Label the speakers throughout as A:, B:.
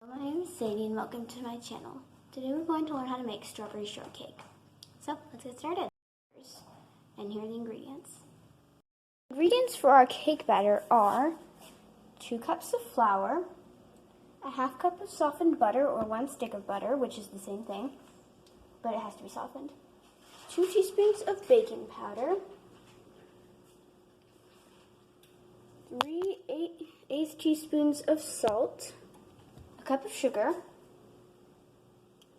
A: My name is Sadie and welcome to my channel. Today we're going to learn how to make strawberry shortcake. So let's get started. And here are the ingredients. Ingredients for our cake batter are 2 cups of flour, a half cup of softened butter or 1 stick of butter, which is the same thing, but it has to be softened, 2 teaspoons of baking powder, 3/8 teaspoons of salt, a cup of sugar,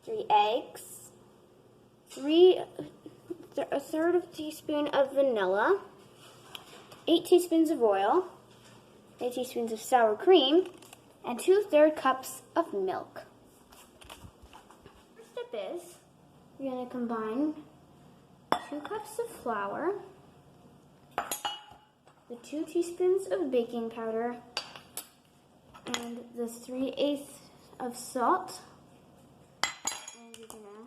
A: 3 eggs, a third of a teaspoon of vanilla, 8 teaspoons of oil, 8 teaspoons of sour cream, and 2/3 cups of milk. First step is you're going to combine 2 cups of flour, the 2 teaspoons of baking powder, and the 3/8 of salt, and you're going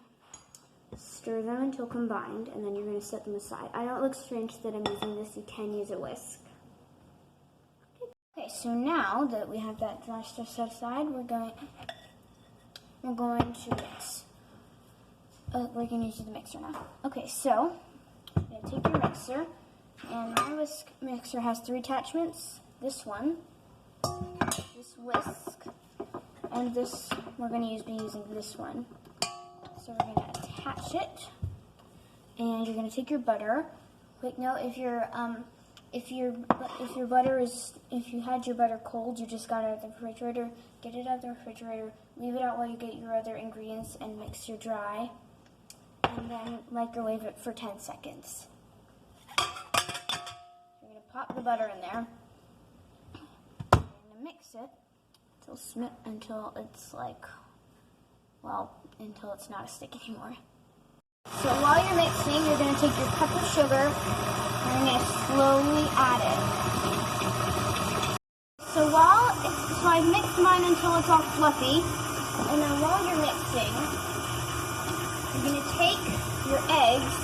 A: to stir them until combined, and then you're going to set them aside. I know it looks strange that I'm using this. You can use a whisk. Okay, so now that we have that dry stuff set aside, we're going to mix. We're going to use the mixer now. Okay, so you're going to take your mixer, and my whisk mixer has 3 attachments. This one, this whisk, and this we're going to be using this one. So we're going to attach it, and you're going to take your butter. Quick note: if you had your butter cold, you just got it out of the refrigerator. Get it out of the refrigerator. Leave it out while you get your other ingredients and mix your dry, and then microwave it for 10 seconds. You're going to pop the butter in there. You're going to mix it until it's until it's not a stick anymore. So while you're mixing, you're going to take your cup of sugar and you're going to slowly add it. So I've mixed mine until it's all fluffy, and then while you're mixing, you're going to take your eggs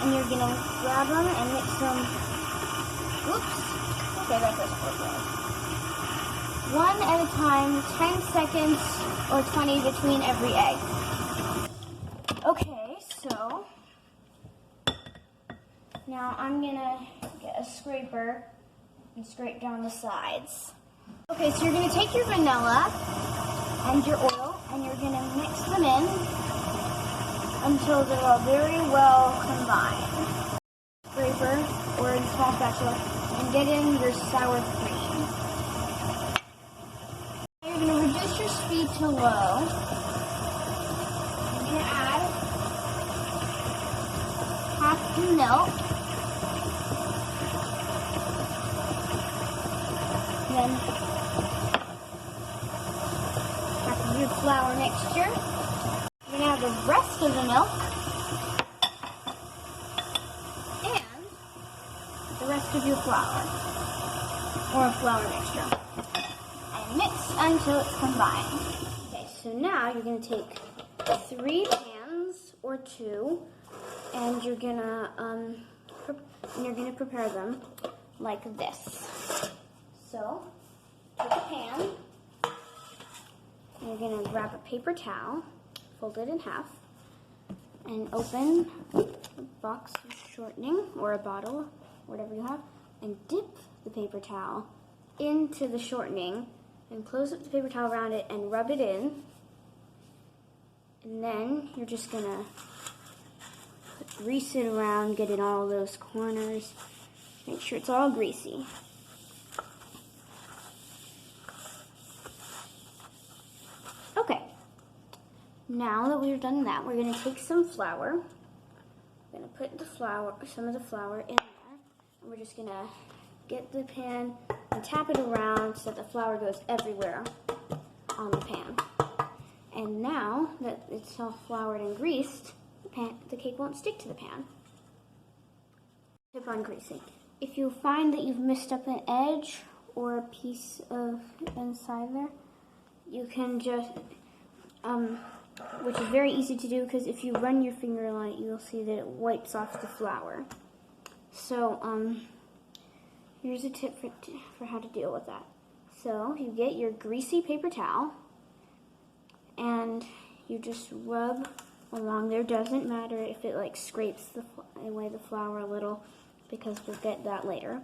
A: and you're going to grab them and mix them. Oops. Okay, that doesn't work right. One at a time, 10 seconds or 20 between every egg. Okay, so now I'm gonna get a scraper and scrape down the sides. Okay, so you're gonna take your vanilla and your oil and you're gonna mix them in until they're all very well combined. Scraper or in small spatula and get in your sour cream. You're going to reduce your speed to low. You're going to add half the milk. Then half of your flour mixture. You're going to add the rest of the milk. And the rest of your flour. Or flour mixture. Mix until it's combined. Okay, so now you're going to take 3 pans or 2, and you're going to prepare them like this. So, take a pan, and you're going to grab a paper towel, fold it in half, and open a box of shortening or a bottle, whatever you have, and dip the paper towel into the shortening. And close up the paper towel around it and rub it in. And then you're just going to grease it around, get in all those corners. Make sure it's all greasy. Okay. Now that we've done that, we're going to take some flour. We're going to put some of the flour in there. And we're just going to get the pan and tap it around so that the flour goes everywhere on the pan. And now that it's all floured and greased, the cake won't stick to the pan. Tip on greasing. If you find that you've messed up an edge or a piece of inside there, you can just, which is very easy to do because if you run your finger on it, you'll see that it wipes off the flour. So, here's a tip for how to deal with that. So you get your greasy paper towel and you just rub along there. Doesn't matter if it like scrapes away the flour a little, because we'll get that later.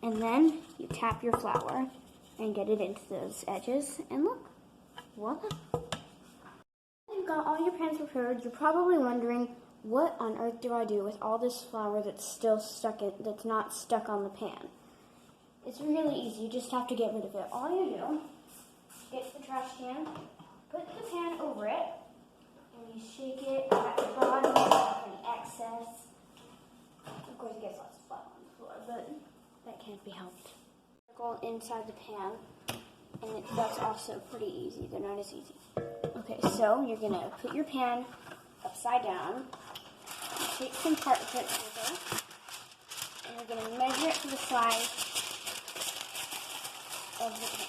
A: And then you tap your flour and get it into those edges, and look, voila. You've got all your pans prepared. You're probably wondering, what on earth do I do with all this flour that's still that's not stuck on the pan? It's really easy. You just have to get rid of it. All you do, get the trash can, put the pan over it, and you shake it at the bottom of any excess. Of course, it gets lots of flour on the floor, but that can't be helped. Go inside the pan, and that's also pretty easy. They're not as easy. Okay, so you're gonna put your pan upside down, take some parchment paper, and you're gonna measure it to the size of the pan.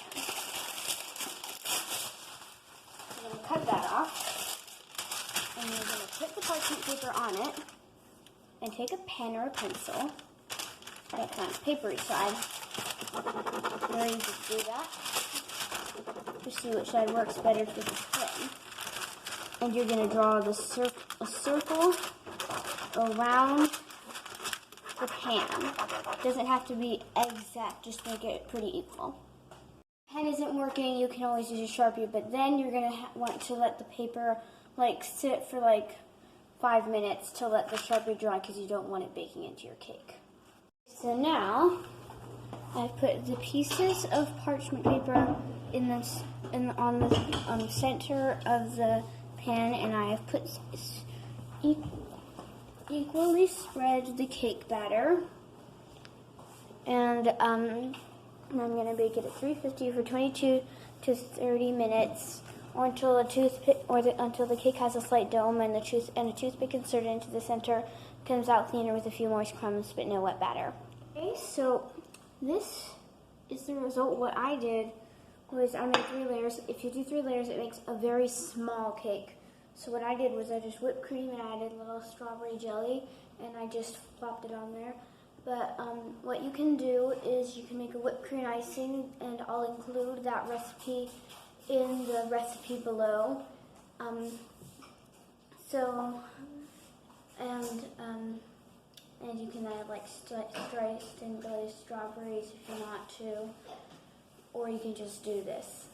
A: You're gonna cut that off, and you're gonna put the parchment paper on it, and take a pen or a pencil, that's on the papery side, where you just do that, to see which side works better for the pen. And you're going to draw a circle around the pan. It doesn't have to be exact, just make it pretty equal. If the pen isn't working, you can always use a Sharpie, but then you're going to want to let the paper sit for 5 minutes to let the Sharpie dry, because you don't want it baking into your cake. So now I've put the pieces of parchment paper on the center of the pan, and I have put equally spread the cake batter, and I'm going to bake it at 350 for 22 to 30 minutes, or until until the cake has a slight dome and a toothpick inserted into the center comes out cleaner with a few moist crumbs but no wet batter. Okay, so this is the result. What I did was I made 3 layers. If you do 3 layers, it makes a very small cake. So what I did was I just whipped cream and added a little strawberry jelly, and I just plopped it on there. But what you can do is you can make a whipped cream icing, and I'll include that recipe in the recipe below. And you can add sliced and glazed strawberries if you want to, or you can just do this.